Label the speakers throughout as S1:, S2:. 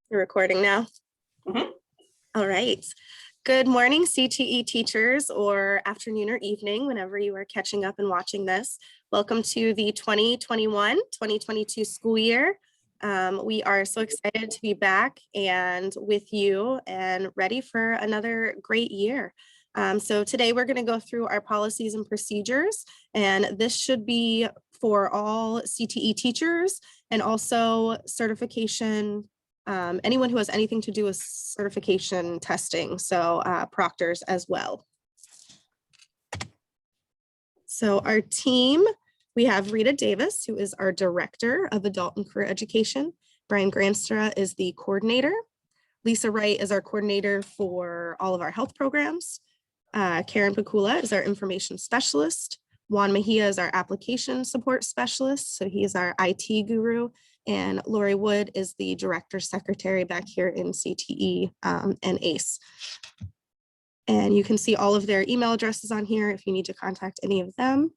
S1: You're recording now?
S2: Mhm.
S1: All right. Good morning, CTE teachers, or afternoon or evening, whenever you are catching up and watching this. Welcome to the 2021-2022 school year. We are so excited to be back and with you and ready for another great year. So today we're going to go through our policies and procedures, and this should be for all CTE teachers and also certification, anyone who has anything to do with certification testing, so proctors as well. So our team, we have Rita Davis, who is our Director of Adult and Career Education. Brian Granstra is the coordinator. Lisa Wright is our coordinator for all of our health programs. Karen Pakula is our information specialist. Juan Mejia is our application support specialist, so he is our IT guru. And Lori Wood is the director secretary back here in CTE and ACE. And you can see all of their email addresses on here if you need to contact any of them.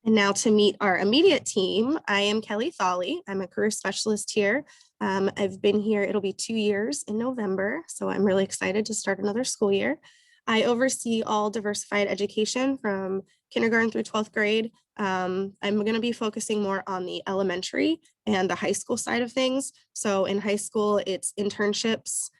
S1: And now to meet our immediate team, I am Kelly Thawley. I'm a career specialist here. I've been here, it'll be 2 years in November, so I'm really excited to start another school year. I oversee all diversified education from kindergarten through 12th grade. I'm going to be focusing more on the elementary and the high school side of things. So in high school, it's internships,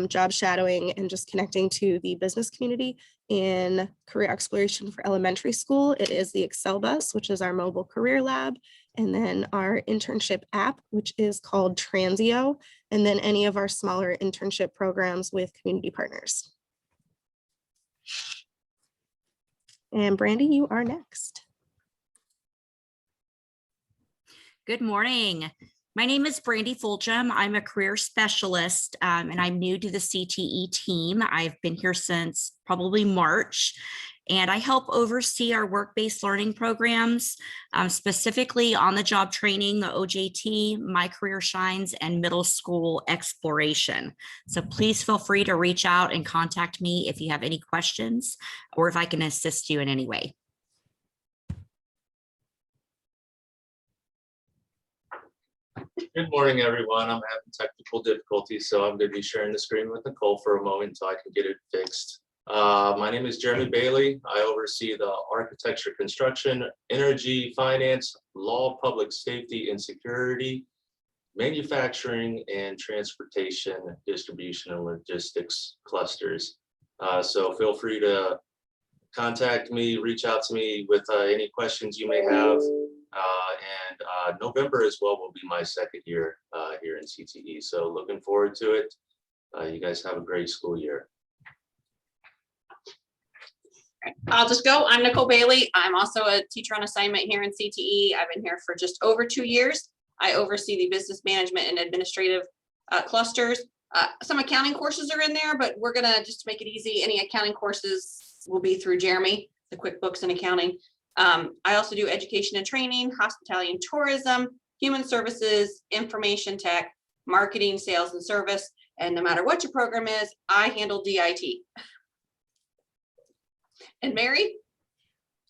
S1: job shadowing, and just connecting to the business community. In career exploration for elementary school, it is the Excel Bus, which is our mobile career lab, and then our internship app, which is called Transio, and then any of our smaller internship programs with community partners. And Brandy, you are next.
S2: Good morning. My name is Brandy Fulgham. I'm a career specialist and I'm new to the CTE team. I've been here since probably March, and I help oversee our work-based learning programs, specifically on the job training, the OJT, My Career Shines, and middle school exploration. So please feel free to reach out and contact me if you have any questions or if I can assist you in any way.
S3: Good morning, everyone. I'm having technical difficulties, so I'm going to be sharing the screen with Nicole for a moment until I can get it fixed. My name is Jeremy Bailey. I oversee the architecture, construction, energy, finance, law, public safety and security, manufacturing, and transportation, distribution, and logistics clusters. So feel free to contact me, reach out to me with any questions you may have. And November as well will be my second year here in CTE. So looking forward to it. You guys have a great school year.
S4: I'll just go. I'm Nicole Bailey. I'm also a teacher on assignment here in CTE. I've been here for just over 2 years. I oversee the business management and administrative clusters. Some accounting courses are in there, but we're gonna just make it easy. Any accounting courses will be through Jeremy, the QuickBooks and accounting. I also do education and training, hospitality and tourism, human services, information tech, marketing, sales and service. And no matter what your program is, I handle DIT. And Mary?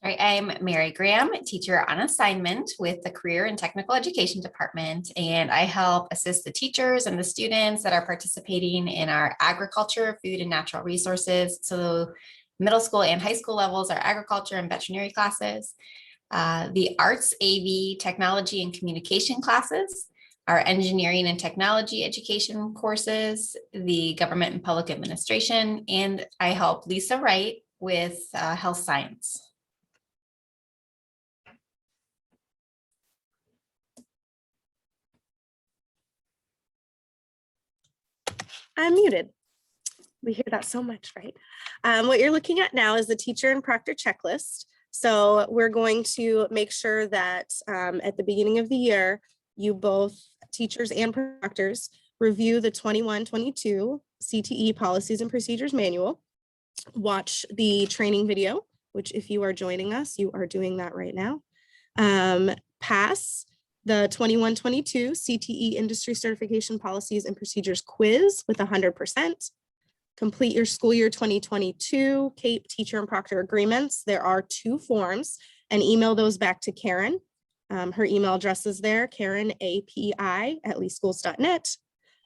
S5: All right, I'm Mary Graham, teacher on assignment with the Career and Technical Education Department, and I help assist the teachers and the students that are participating in our agriculture, food, and natural resources. So middle school and high school levels are agriculture and veterinary classes. The arts, AV, technology, and communication classes, our engineering and technology education courses, the government and public administration, and I help Lisa Wright with health science.
S1: I'm muted. We hear that so much, right? What you're looking at now is the teacher and proctor checklist. So we're going to make sure that at the beginning of the year, you both teachers and proctors review the 21-22 CTE Policies and Procedures Manual, watch the training video, which if you are joining us, you are doing that right now. Pass the 21-22 CTE Industry Certification Policies and Procedures quiz with 100%. Complete your school year 2022 CAPE teacher and proctor agreements. There are 2 forms, and email those back to Karen. Her email address is there, karenapi@leeschools.net.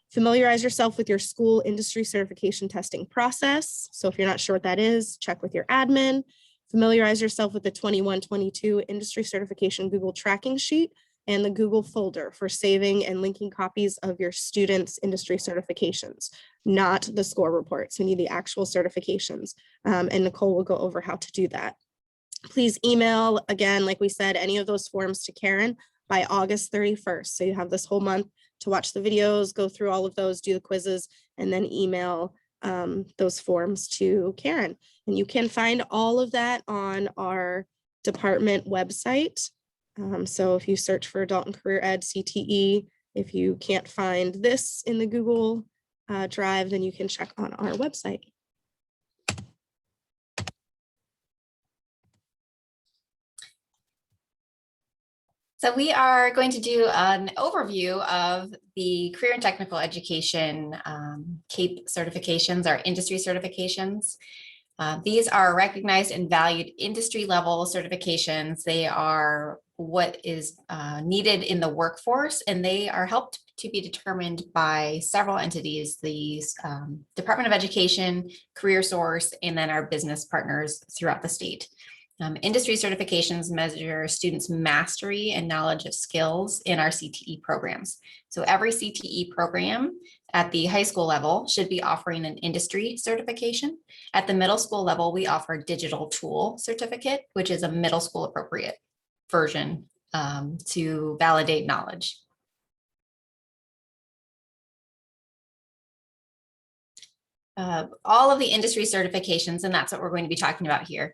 S1: Familiarize yourself with your school industry certification testing process. So if you're not sure what that is, check with your admin. Familiarize yourself with the 21-22 industry certification Google tracking sheet and the Google folder for saving and linking copies of your students' industry certifications, not the score reports. We need the actual certifications. And Nicole will go over how to do that. Please email, again, like we said, any of those forms to Karen by August 31st. So you have this whole month to watch the videos, go through all of those, do the quizzes, and then email those forms to Karen. And you can find all of that on our department website. So if you search for Adult and Career Ed CTE, if you can't find this in the Google Drive, then you can check on our website.
S5: So we are going to do an overview of the career and technical education CAPE certifications, our industry certifications. These are recognized and valued industry level certifications. They are what is needed in the workforce, and they are helped to be determined by several entities, the Department of Education, Career Source, and then our business partners throughout the state. Industry certifications measure students' mastery and knowledge of skills in our CTE programs. So every CTE program at the high school level should be offering an industry certification. At the middle school level, we offer digital tool certificate, which is a middle school appropriate version to validate knowledge. All of the industry certifications, and that's what we're going to be talking about here,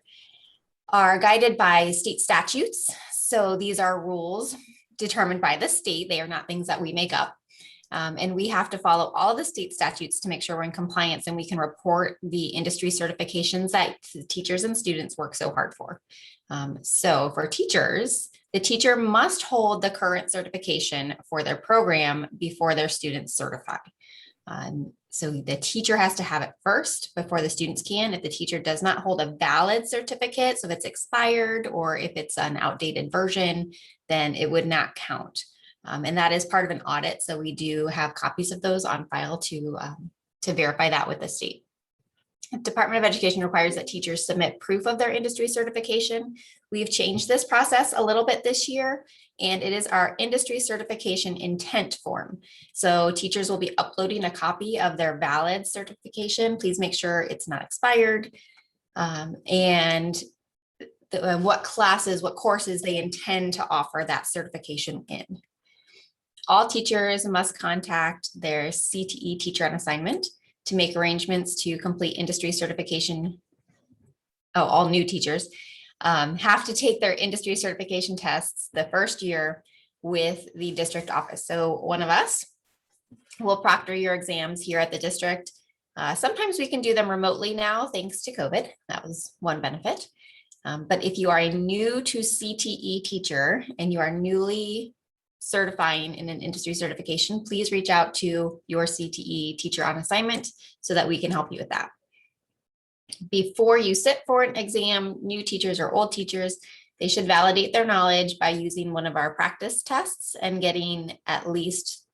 S5: are guided by state statutes. So these are rules determined by the state. They are not things that we make up. And we have to follow all of the state statutes to make sure we're in compliance and we can report the industry certifications that teachers and students work so hard for. So for teachers, the teacher must hold the current certification for their program before their students certify. So the teacher has to have it first before the students can. If the teacher does not hold a valid certificate, so if it's expired or if it's an outdated version, then it would not count. And that is part of an audit. So we do have copies of those on file to verify that with the state. The Department of Education requires that teachers submit proof of their industry certification. We've changed this process a little bit this year, and it is our industry certification intent form. So teachers will be uploading a copy of their valid certification. Please make sure it's not expired, and what classes, what courses they intend to offer that certification in. All teachers must contact their CTE teacher on assignment to make arrangements to complete industry certification. Oh, all new teachers have to take their industry certification tests the first year with the district office. So one of us will proctor your exams here at the district. Sometimes we can do them remotely now, thanks to COVID. That was one benefit. But if you are a new to CTE teacher and you are newly certifying in an industry certification, please reach out to your CTE teacher on assignment so that we can help you with that. Before you sit for an exam, new teachers or old teachers, they should validate their knowledge by using one of our practice tests and getting at least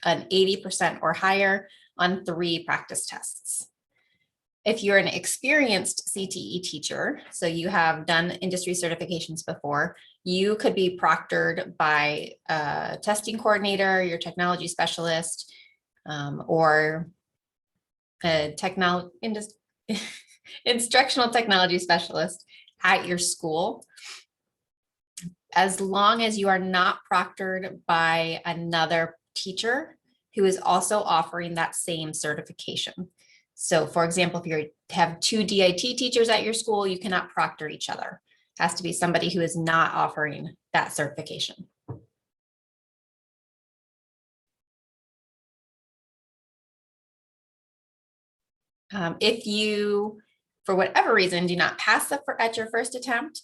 S5: an 80% or higher on 3 practice tests. If you're an experienced CTE teacher, so you have done industry certifications before, you could be proctored by a testing coordinator, your technology specialist, or a instructional technology specialist at your school, as long as you are not proctored by another teacher who is also offering that same certification. So for example, if you have 2 DIT teachers at your school, you cannot proctor each other. It has to be somebody who is not offering that certification. If you, for whatever reason, do not pass at your first attempt,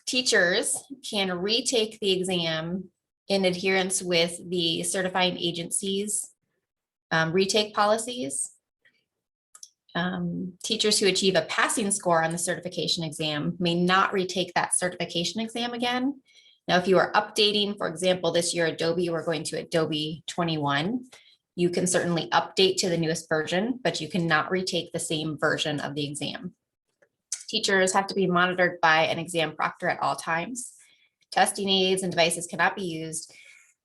S5: teachers can retake the exam in adherence with the certifying agencies' retake policies. Teachers who achieve a passing score on the certification exam may not retake that certification exam again Now, if you are updating, for example, this year Adobe, we're going to Adobe 21. You can certainly update to the newest version, but you cannot retake the same version of the exam. Teachers have to be monitored by an exam proctor at all times. Testing aids and devices cannot be used.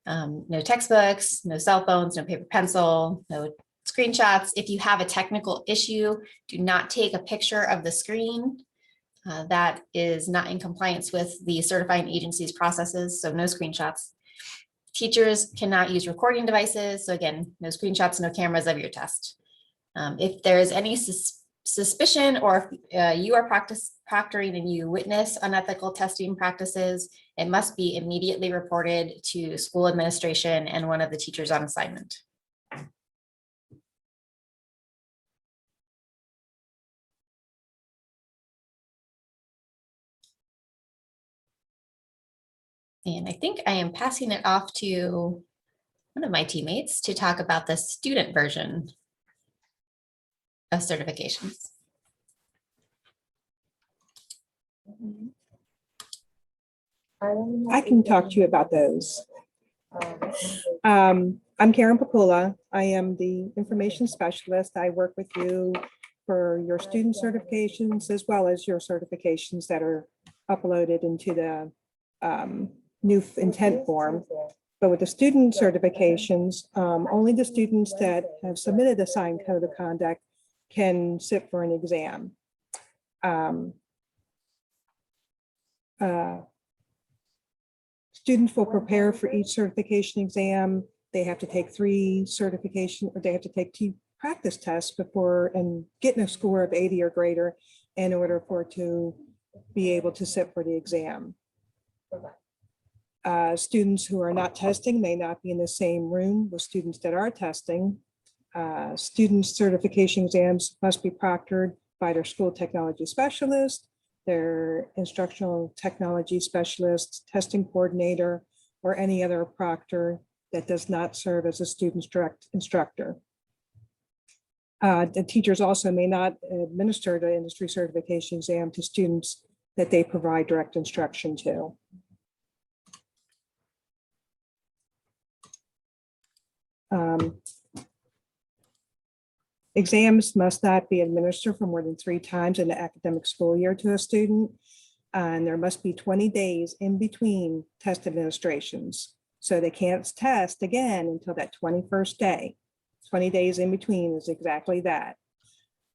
S5: No textbooks, no cell phones, no paper pencil, no screenshots. If you have a technical issue, do not take a picture of the screen. That is not in compliance with the certifying agency's processes, so no screenshots. Teachers cannot use recording devices. So again, no screenshots, no cameras of your test. If there is any suspicion or if you are proctoring and you witness unethical testing practices, it must be immediately reported to school administration and one of the teachers on assignment. And I think I am passing it off to one of my teammates to talk about the student version of certifications.
S6: I can talk to you about those. I'm Karen Pakula. I am the information specialist. I work with you for your student certifications as well as your certifications that are uploaded into the new intent form. But with the student certifications, only the students that have submitted a signed code of conduct can sit for an exam. Students will prepare for each certification exam. They have to take 3 certification, or they have to take 2 practice tests before and get a score of 80 or greater in order for it to be able to sit for the exam. Students who are not testing may not be in the same room with students that are testing. Student certification exams must be proctored by their school technology specialist, their instructional technology specialist, testing coordinator, or any other proctor that does not serve as a student's direct instructor. The teachers also may not administer the industry certification exam to students that they provide direct instruction to. Exams must not be administered for more than 3 times in the academic school year to a student. And there must be 20 days in between test administrations. So they can't test again until that 21st day. 20 days in between is exactly that.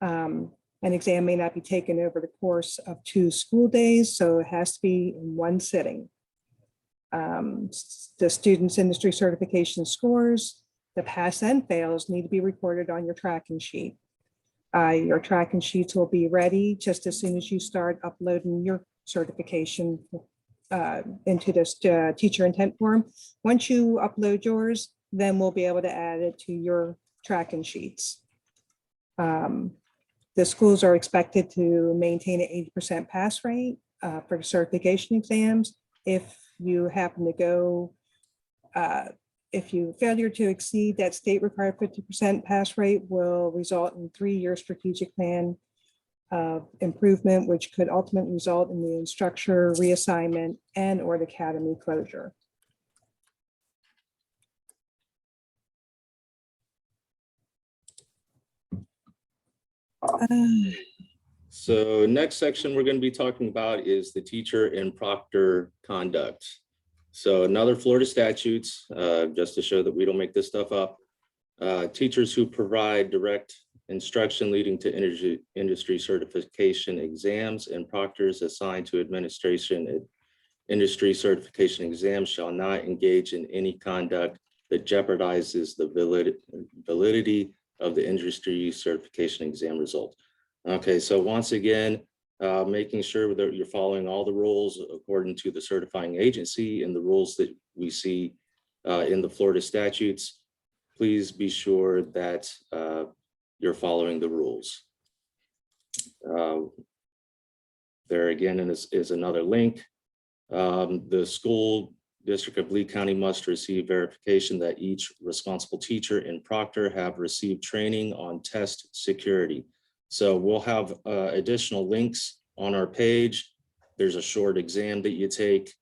S6: An exam may not be taken over the course of 2 school days, so it has to be in one sitting. The student's industry certification scores, the pass and fails, need to be recorded on your tracking sheet. Your tracking sheets will be ready just as soon as you start uploading your certification into this teacher intent form. Once you upload yours, then we'll be able to add it to your tracking sheets. The schools are expected to maintain an 80% pass rate for certification exams. If you happen to go, if you failure to exceed that state required 50% pass rate will result in 3-year strategic plan of improvement, which could ultimately result in the instructor reassignment and or the academy closure.
S3: So next section we're going to be talking about is the teacher and proctor conduct. So another Florida statutes, just to show that we don't make this stuff up. Teachers who provide direct instruction leading to industry certification exams and proctors assigned to administration industry certification exams shall not engage in any conduct that jeopardizes the validity of the industry certification exam result. Okay, so once again, making sure that you're following all the rules according to the certifying agency and the rules that we see in the Florida statutes. Please be sure that you're following the rules. There again is another link. The school district of Lee County must receive verification that each responsible teacher and proctor have received training on test security. So we'll have additional links on our page. There's a short exam that you take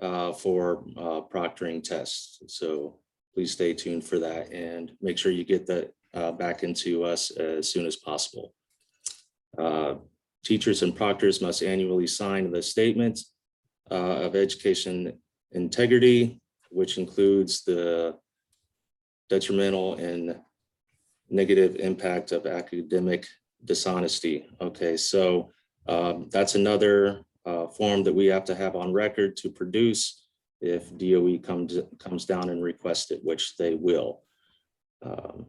S3: for proctoring tests. So please stay tuned for that and make sure you get that back into us as soon as possible. Teachers and proctors must annually sign the statement of education integrity, which includes the detrimental and negative impact of academic dishonesty. Okay, so that's another form that we have to have on record to produce if DOE comes down and requests it, which they will. All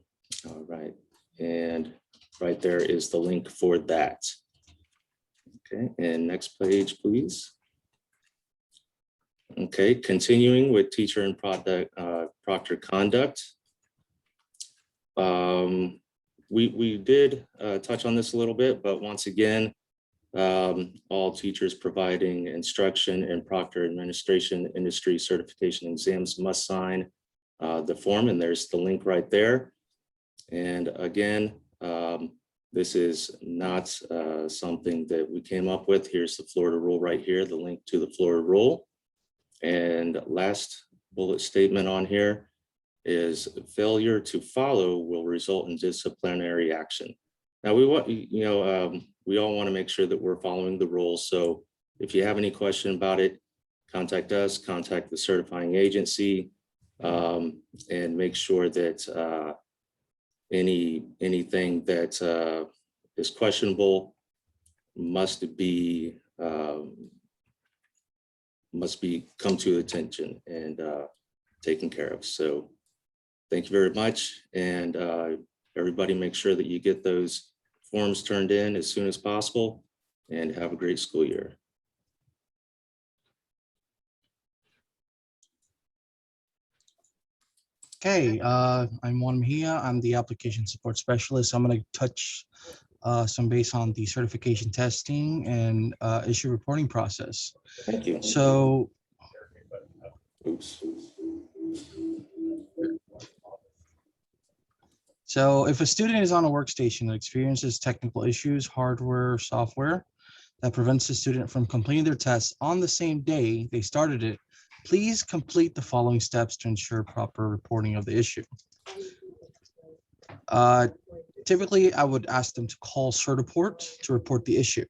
S3: right, and right there is the link for that. Okay, and next page, please. Okay, continuing with teacher and proctor conduct. We did touch on this a little bit, but once again, all teachers providing instruction and proctor administration industry certification exams must sign the form, and there's the link right there. And again, this is not something that we came up with. Here's the Florida rule right here, the link to the Florida rule. And last bullet statement on here is failure to follow will result in disciplinary action. Now we want, we all want to make sure that we're following the rules. So if you have any question about it, contact us, contact the certifying agency, and make sure that anything that is questionable must come to attention and taken care of. So thank you very much. And everybody make sure that you get those forms turned in as soon as possible, and have a great school year.
S7: Okay, I'm Juan Mejia. I'm the application support specialist. I'm going to touch some base on the certification testing and issue reporting process.
S3: Thank you.
S7: So,
S3: Oops.
S7: So if a student is on a workstation that experiences technical issues, hardware, software, that prevents the student from completing their tests on the same day they started it, please complete the following steps to ensure proper reporting of the issue. Typically, I would ask them to call Certiport to report the issue.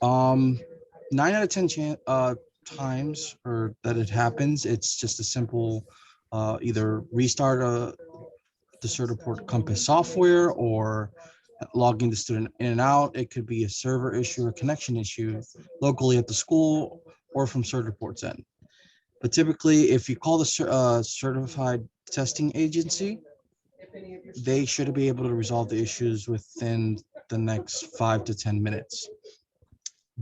S7: 9 out of 10 times that it happens, it's just a simple either restart the Certiport Compass software or logging the student in and out. It could be a server issue or connection issue locally at the school or from Certiport's end. But typically, if you call the certified testing agency, they should be able to resolve the issues within the next 5 to 10 minutes.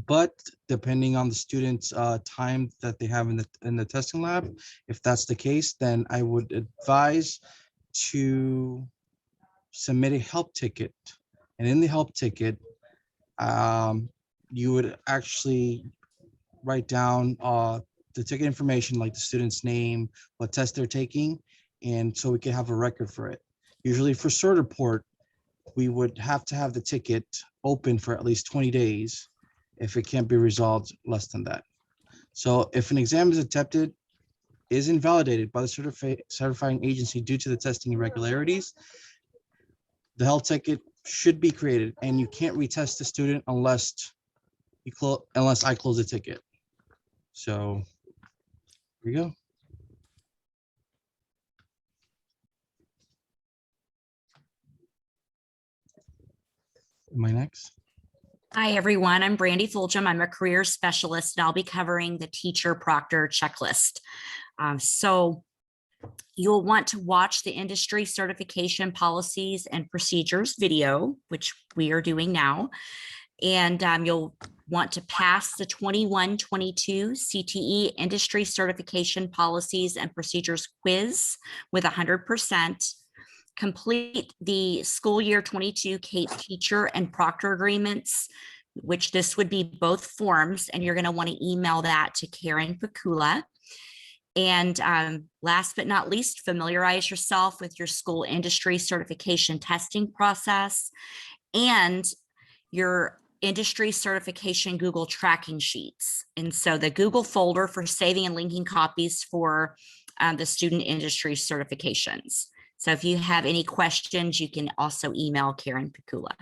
S7: But depending on the student's time that they have in the testing lab, if that's the case, then I would advise to submit a help ticket. And in the help ticket, you would actually write down the ticket information, like the student's name, what test they're taking, and so we can have a record for it. Usually for Certiport, we would have to have the ticket open for at least 20 days if it can't be resolved less than that. So if an exam is invalidated by the certifying agency due to the testing irregularities, the health ticket should be created, and you can't retest the student unless I close the ticket. So here we go. Am I next?
S2: Hi, everyone. I'm Brandy Fulgham. I'm a career specialist, and I'll be covering the teacher proctor checklist. So you'll want to watch the industry certification policies and procedures video, which we are doing now. And you'll want to pass the 21-22 CTE industry certification policies and procedures quiz with 100%. Complete the school year 22 CAPE teacher and proctor agreements, which this would be both forms, and you're going to want to email that to Karen Pakula. And last but not least, familiarize yourself with your school industry certification testing process and your industry certification Google tracking sheets. And so the Google folder for saving and linking copies for the student industry certifications. So if you have any questions, you can also email Karen Pikula.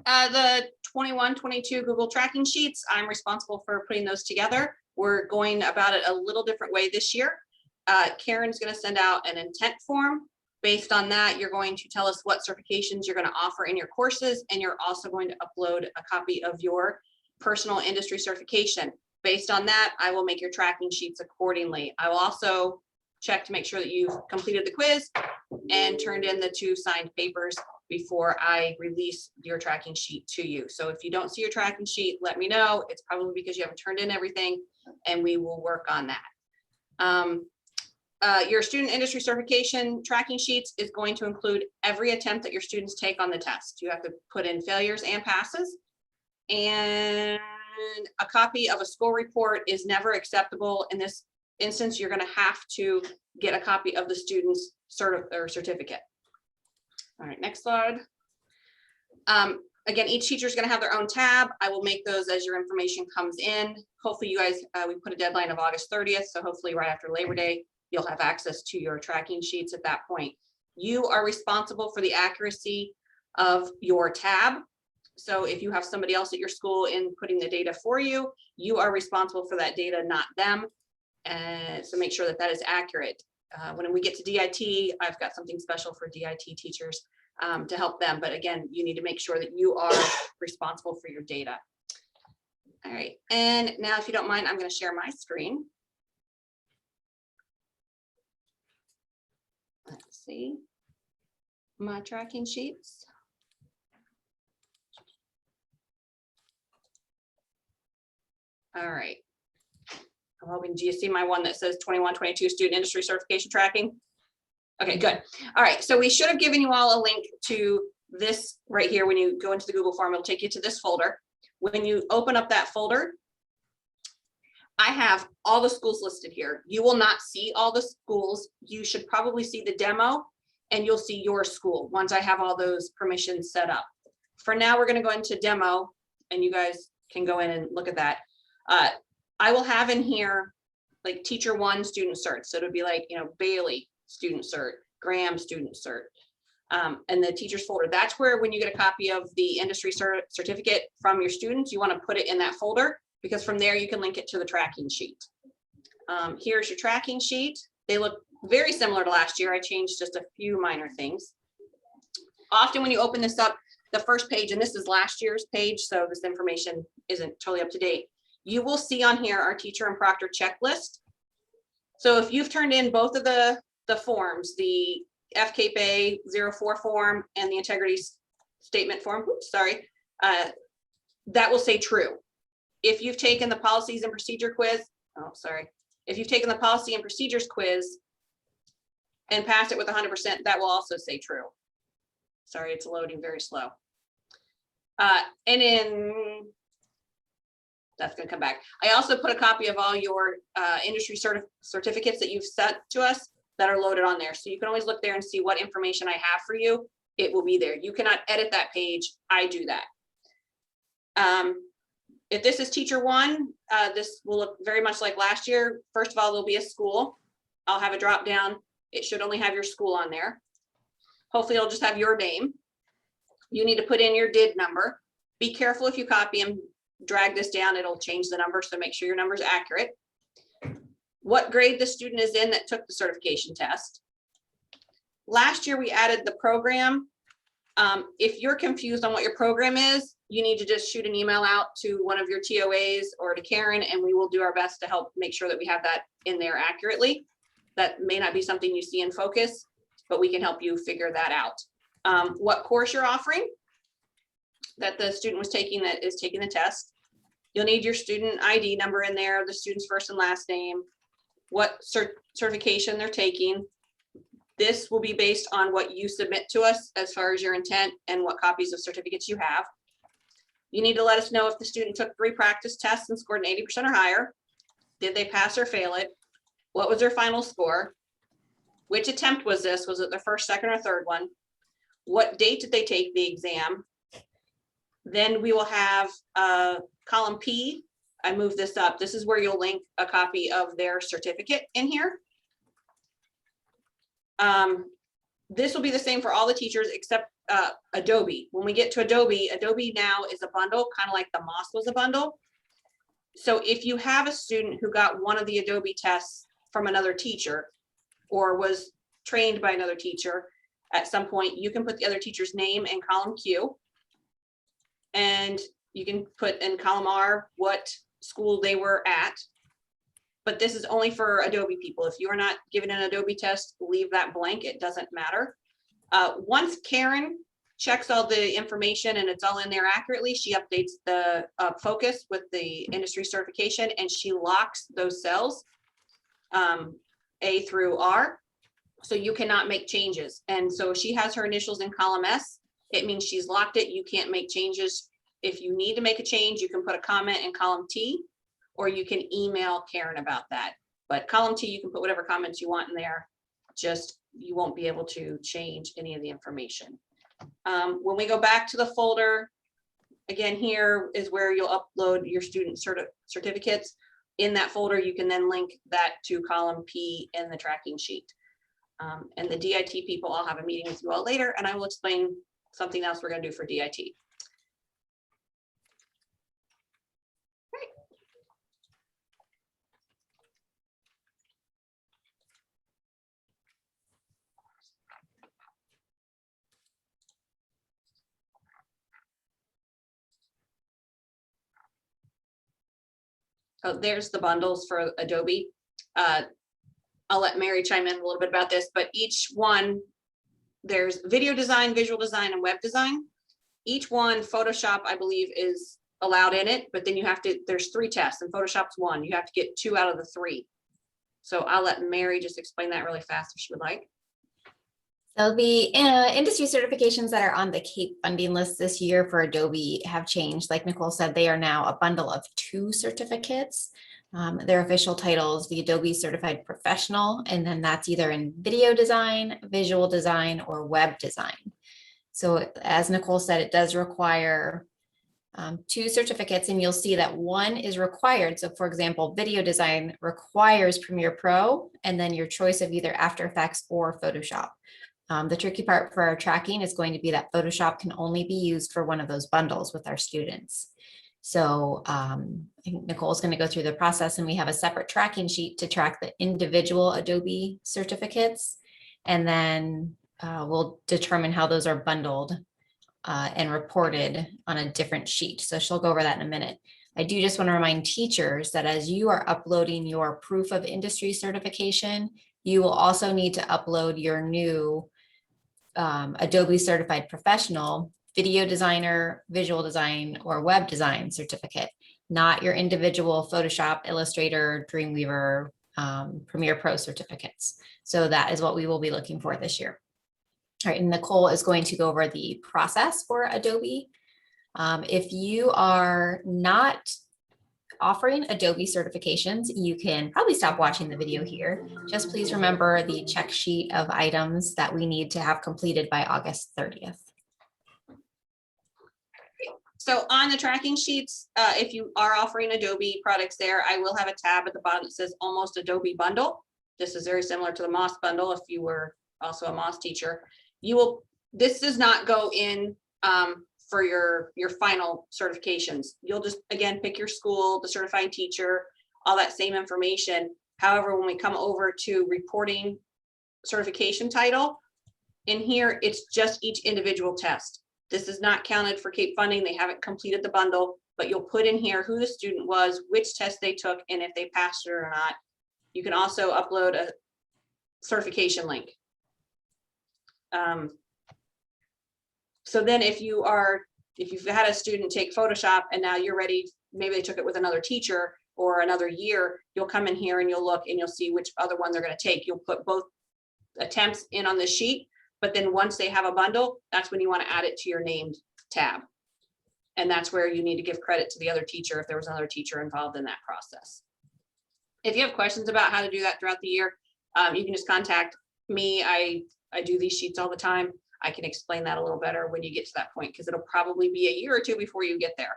S4: The 21-22 Google tracking sheets, I'm responsible for putting those together. We're going about it a little different way this year. Karen's going to send out an intent form. Based on that, you're going to tell us what certifications you're going to offer in your courses, and you're also going to upload a copy of your personal industry certification. Based on that, I will make your tracking sheets accordingly. I will also check to make sure that you've completed the quiz and turned in the 2 signed papers before I release your tracking sheet to you. So if you don't see your tracking sheet, let me know. It's probably because you haven't turned in everything, and we will work on that. Your student industry certification tracking sheets is going to include every attempt that your students take on the test. You have to put in failures and passes. And a copy of a score report is never acceptable. In this instance, you're going to have to get a copy of the student's certificate. All right, next slide. Again, each teacher is going to have their own tab. I will make those as your information comes in. Hopefully you guys, we put a deadline of August 30th. So hopefully right after Labor Day, you'll have access to your tracking sheets at that point. You are responsible for the accuracy of your tab. So if you have somebody else at your school inputting the data for you, you are responsible for that data, not them. And so make sure that that is accurate. When we get to DIT, I've got something special for DIT teachers to help them. But again, you need to make sure that you are responsible for your data. All right, and now if you don't mind, I'm going to share my screen. Let's see my tracking sheets. All right. I'm hoping, do you see my one that says 21-22 student industry certification tracking? Okay, good. All right, so we should have given you all a link to this right here. When you go into the Google form, it'll take you to this folder. When you open up that folder, I have all the schools listed here. You will not see all the schools. You should probably see the demo, and you'll see your school once I have all those permissions set up. For now, we're going to go into demo, and you guys can go in and look at that. I will have in here like teacher 1 student cert. So it'll be like, you know, Bailey student cert, Graham student cert, and the teachers folder. That's where when you get a copy of the industry certificate from your students, you want to put it in that folder, because from there you can link it to the tracking sheet. Here's your tracking sheet. They look very similar to last year. I changed just a few minor things. Often when you open this up, the first page, and this is last year's page, so this information isn't totally up to date. You will see on here our teacher and proctor checklist. So if you've turned in both of the forms, the FKPA 04 form and the integrity statement form, that will say true. If you've taken the policies and procedure quiz, if you've taken the policy and procedures quiz and passed it with 100%, that will also say true. Sorry, it's loading very slow. And in that's going to come back. I also put a copy of all your industry certificates that you've sent to us that are loaded on there. So you can always look there and see what information I have for you. It will be there. You cannot edit that page. I do that. If this is teacher 1, this will look very much like last year. First of all, there'll be a school. I'll have a drop down. It should only have your school on there. Hopefully it'll just have your name. You need to put in your DID number. Be careful if you copy and drag this down, it'll change the number, so make sure your number is accurate. What grade the student is in that took the certification test. Last year we added the program. If you're confused on what your program is, you need to just shoot an email out to one of your TOAs or to Karen, and we will do our best to help make sure that we have that in there accurately. That may not be something you see in focus, but we can help you figure that out. What course you're offering that the student was taking that is taking the test. You'll need your student ID number in there, the student's first and last name, what certification they're taking. This will be based on what you submit to us as far as your intent and what copies of certificates you have. You need to let us know if the student took 3 practice tests and scored an 80% or higher. Did they pass or fail it? What was their final score? Which attempt was this? Was it the first, second, or third one? what date did they take the exam? Then we will have column P. I moved this up. This is where you'll link a copy of their certificate in here. This will be the same for all the teachers except Adobe. When we get to Adobe, Adobe now is a bundle, kind of like the MOS was a bundle. So if you have a student who got one of the Adobe tests from another teacher or was trained by another teacher at some point, you can put the other teacher's name in column Q. And you can put in column R what school they were at. But this is only for Adobe people. If you are not given an Adobe test, leave that blank. It doesn't matter. Once Karen checks all the information and it's all in there accurately, she updates the focus with the industry certification and she locks those cells, A through R, so you cannot make changes. And so she has her initials in column S. It means she's locked it. You can't make changes. If you need to make a change, you can put a comment in column T, or you can email Karen about that. But column T, you can put whatever comments you want in there. Just, you won't be able to change any of the information. When we go back to the folder, again, here is where you'll upload your student certificates. In that folder, you can then link that to column P in the tracking sheet. And the DIT people, I'll have a meeting with you all later, and I will explain something else we're going to do for DIT. So there's the bundles for Adobe. I'll let Mary chime in a little bit about this, but each one, there's video design, visual design, and web design. Each one, Photoshop, I believe, is allowed in it, but then you have to, there's 3 tests and Photoshop's 1. You have to get 2 out of the 3. So I'll let Mary just explain that really fast if she would like.
S5: So the industry certifications that are on the CAPE funding list this year for Adobe have changed. Like Nicole said, they are now a bundle of 2 certificates. Their official titles, the Adobe Certified Professional, and then that's either in video design, visual design, or web design. So as Nicole said, it does require 2 certificates, and you'll see that 1 is required. So for example, video design requires Premiere Pro, and then your choice of either After Effects or Photoshop. The tricky part for our tracking is going to be that Photoshop can only be used for one of those bundles with our students. So I think Nicole is going to go through the process, and we have a separate tracking sheet to track the individual Adobe certificates. And then we'll determine how those are bundled and reported on a different sheet. So she'll go over that in a minute. I do just want to remind teachers that as you are uploading your proof of industry certification, you will also need to upload your new Adobe Certified Professional video designer, visual design, or web design certificate, not your individual Photoshop, Illustrator, Dreamweaver, Premiere Pro certificates. So that is what we will be looking for this year. All right, and Nicole is going to go over the process for Adobe. If you are not offering Adobe certifications, you can probably stop watching the video here. Just please remember the check sheet of items that we need to have completed by August 30th.
S4: So on the tracking sheets, if you are offering Adobe products there, I will have a tab at the bottom that says almost Adobe Bundle. This is very similar to the MOS bundle if you were also a MOS teacher. This does not go in for your final certifications. You'll just, again, pick your school, the certifying teacher, all that same information. However, when we come over to reporting certification title, in here, it's just each individual test. This is not counted for CAPE funding. They haven't completed the bundle, but you'll put in here who the student was, which test they took, and if they passed it or not. You can also upload a certification link. So then if you've had a student take Photoshop and now you're ready, maybe they took it with another teacher or another year, you'll come in here and you'll look and you'll see which other one they're going to take. You'll put both attempts in on this sheet, but then once they have a bundle, that's when you want to add it to your named tab. And that's where you need to give credit to the other teacher if there was another teacher involved in that process. If you have questions about how to do that throughout the year, you can just contact me. I do these sheets all the time. I can explain that a little better when you get to that point, because it'll probably be a year or two before you get there.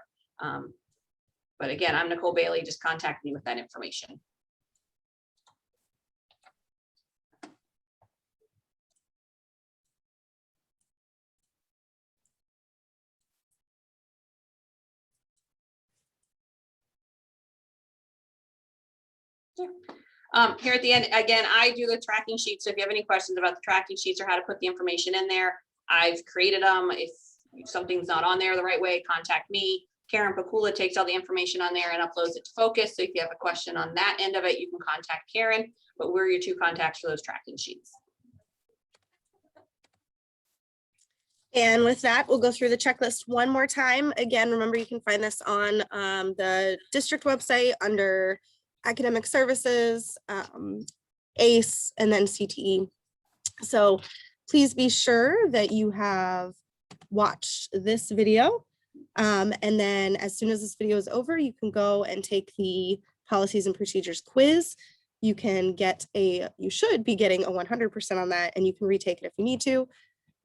S4: But again, I'm Nicole Bailey. Just contact me with that information. Here at the end, again, I do the tracking sheet. So if you have any questions about the tracking sheets or how to put the information in there, I've created them. If something's not on there the right way, contact me. Karen Pakula takes all the information on there and uploads it to Focus. So if you have a question on that end of it, you can contact Karen, but we're your two contacts for those tracking sheets.
S1: And with that, we'll go through the checklist one more time. Again, remember, you can find this on the district website under academic services, ACE, and then CTE. So please be sure that you have watched this video. And then as soon as this video is over, you can go and take the policies and procedures quiz. You should be getting a 100% on that, and you can retake it if you need to.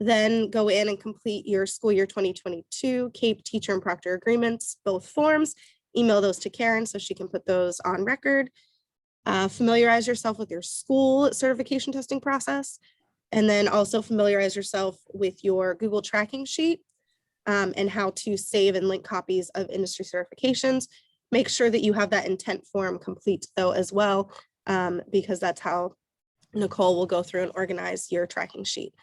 S1: Then go in and complete your school year 2022 CAPE teacher and proctor agreements, both forms. Email those to Karen so she can put those on record. Familiarize yourself with your school certification testing process, and then also familiarize yourself with your Google tracking sheet and how to save and link copies of industry certifications. Make sure that you have that intent form complete though as well, because that's how Nicole will go through and organize your tracking sheet.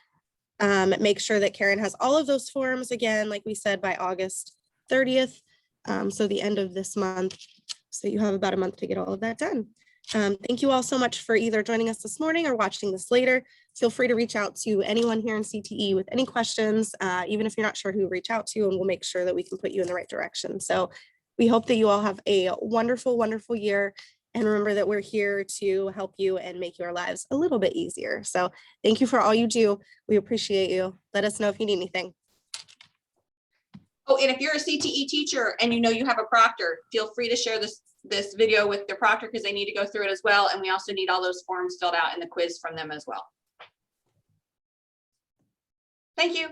S1: Make sure that Karen has all of those forms again, like we said, by August 30th. So the end of this month. So you have about a month to get all of that done. Thank you all so much for either joining us this morning or watching this later. Feel free to reach out to anyone here in CTE with any questions, even if you're not sure who to reach out to, and we'll make sure that we can put you in the right direction. So we hope that you all have a wonderful, wonderful year. And remember that we're here to help you and make your lives a little bit easier. So thank you for all you do. We appreciate you. Let us know if you need anything.
S4: Oh, and if you're a CTE teacher and you know you have a proctor, feel free to share this video with their proctor, because they need to go through it as well. And we also need all those forms filled out in the quiz from them as well. Thank you.